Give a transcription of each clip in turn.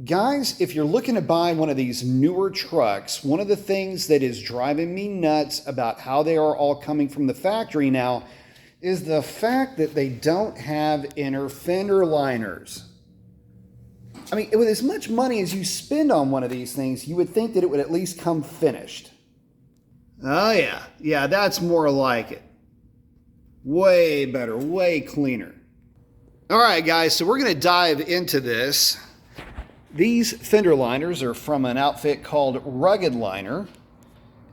Guys, if you're looking to buy one of these newer trucks, one of the things that is driving me nuts about how they are all coming from the factory now is the fact that they don't have inner fender liners. I mean, with as much money as you spend on one of these things, you would think that it would at least come finished. Oh yeah, that's more like it. Way better, way cleaner. All right, guys, so we're going to dive into this. These fender liners are from an outfit called Rugged Liner,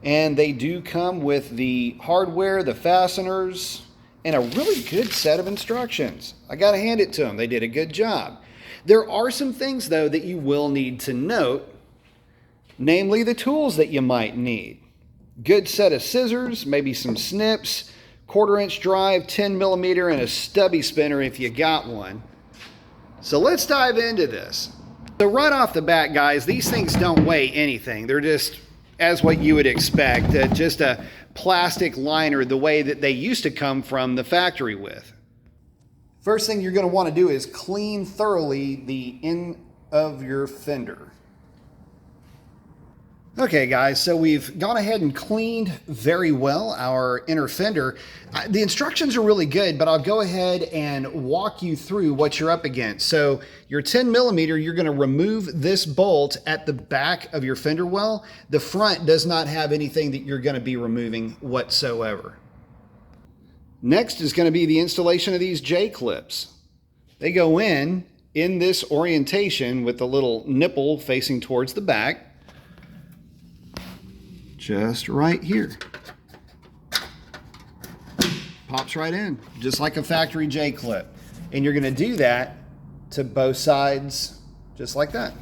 and they do come with the hardware, the fasteners, and a really good set of instructions. I gotta hand it to them, they did a good job. There are some things though that you will need to note, namely the tools that you might need. Good set of scissors, maybe some snips, 1/4-inch drive, 10mm, and a stubby spinner if you got one. So let's dive into this. So right off the bat, guys, these things don't weigh anything. They're just as what you would expect, just a plastic liner the way that they used to come from the factory with. First thing you're going to want to do is clean thoroughly the end of your fender. Okay guys, so we've gone ahead and cleaned very well our inner fender. The instructions are really good, but I'll go ahead and walk you through what you're up against. So your 10mm, you're going to remove this bolt at the back of your fender well. The front does not have anything that you're going to be removing whatsoever. Next is going to be the installation of these J-clips. They go in this orientation with the little nipple facing towards the back. Just right here. Pops right in, just like a factory J-clip. And you're gonna do that to both sides, just like that.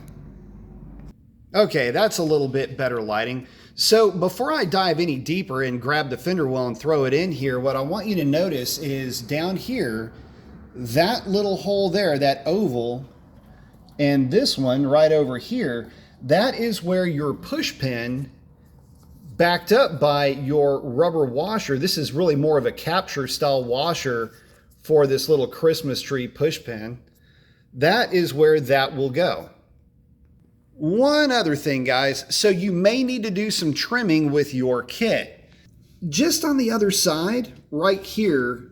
Okay, that's a little bit better lighting. So before I dive any deeper and grab the fender well and throw it in here, what I want you to notice is down here, that little hole there, that oval, and this one right over here, that is where your push pin backed up by your rubber washer. This is really more of a capture style washer for this little Christmas tree push pin. That is where that will go. One other thing, guys, so you may need to do some trimming with your kit. Just on the other side, right here,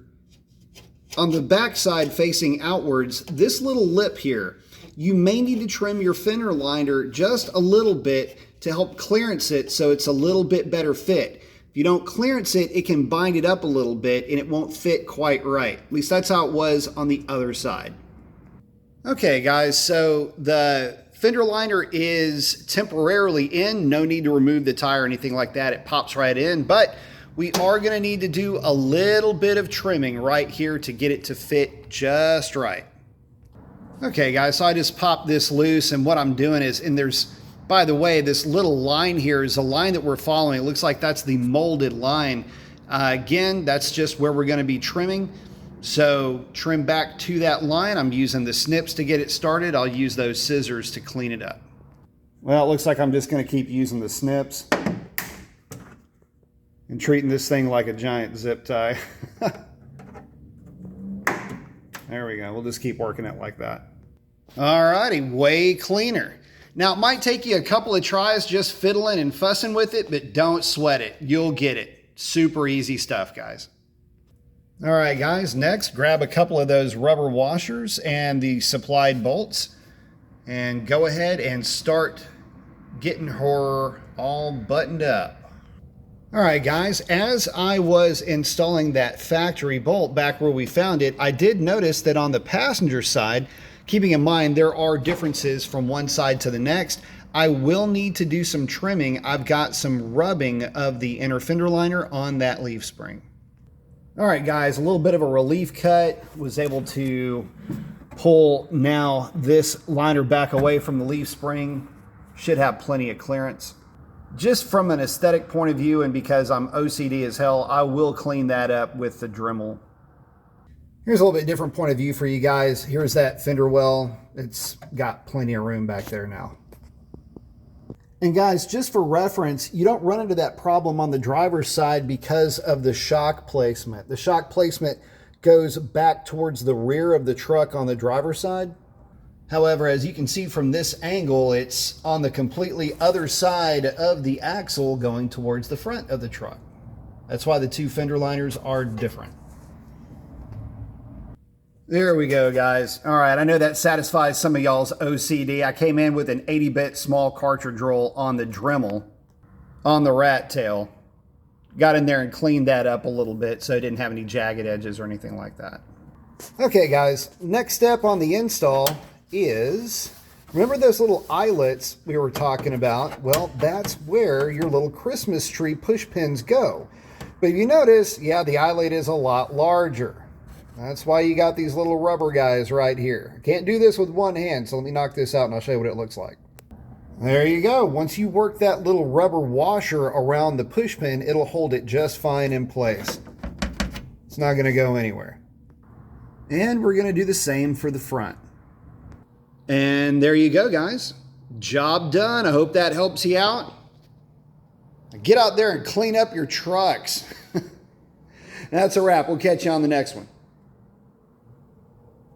on the back side facing outwards, this little lip here, you may need to trim your fender liner just a little bit to help clearance it so it's a little bit better fit. If you don't clearance it, it can bind it up a little bit and it won't fit quite right. At least that's how it was on the other side. Okay guys, so the fender liner is temporarily in. No need to remove the tire or anything like that. It pops right in, but we are gonna need to do a little bit of trimming right here to get it to fit just right. Okay guys, so I just popped this loose, and what I'm doing is, and there's, by the way, this little line here is a line that we're following. It looks like that's the molded line. Again, that's just where we're going to be trimming. So trim back to that line. I'm using the snips to get it started. I'll use those scissors to clean it up. Well, it looks like I'm just going to keep using the snips and treating this thing like a giant zip tie. There we go. We'll just keep working it like that. All righty, way cleaner. Now, it might take you a couple of tries just fiddling and fussing with it, but don't sweat it. You'll get it. Super easy stuff, guys. All right, guys, next, grab a couple of those rubber washers and the supplied bolts and go ahead and start getting her all buttoned up. All right, guys, as I was installing that factory bolt back where we found it, I did notice that on the passenger side, keeping in mind there are differences from one side to the next, I will need to do some trimming. I've got some rubbing of the inner fender liner on that leaf spring. All right guys, a little bit of a relief cut. Was able to pull now this liner back away from the leaf spring. Should have plenty of clearance. Just from an aesthetic point of view, and because I'm OCD as hell, I will clean that up with the Dremel. Here's a little bit different point of view for you guys. Here's that fender well. It's got plenty of room back there now. And guys, just for reference, you don't run into that problem on the driver's side because of the shock placement. The shock placement goes back towards the rear of the truck on the driver's side. However, as you can see from this angle, it's on the completely other side of the axle going towards the front of the truck. That's why the two fender liners are different. There we go, guys. All right, I know that satisfies some of y'all's OCD. I came in with an 80-bit small cartridge roll on the Dremel on the rat tail. Got in there and cleaned that up a little bit so it didn't have any jagged edges or anything like that. Okay, guys, next step on the install is, remember those little eyelets we were talking about? Well, that's where your little Christmas tree push pins go. But if you notice, yeah, the eyelet is a lot larger. That's why you got these little rubber guys right here. I can't do this with one hand, so let me knock this out and I'll show you what it looks like. There you go. Once you work that little rubber washer around the push pin, it'll hold it just fine in place. It's not going to go anywhere. And we're going to do the same for the front. And there you go, guys. Job done. I hope that helps you out. Get out there and clean up your trucks. That's a wrap. We'll catch you on the next one.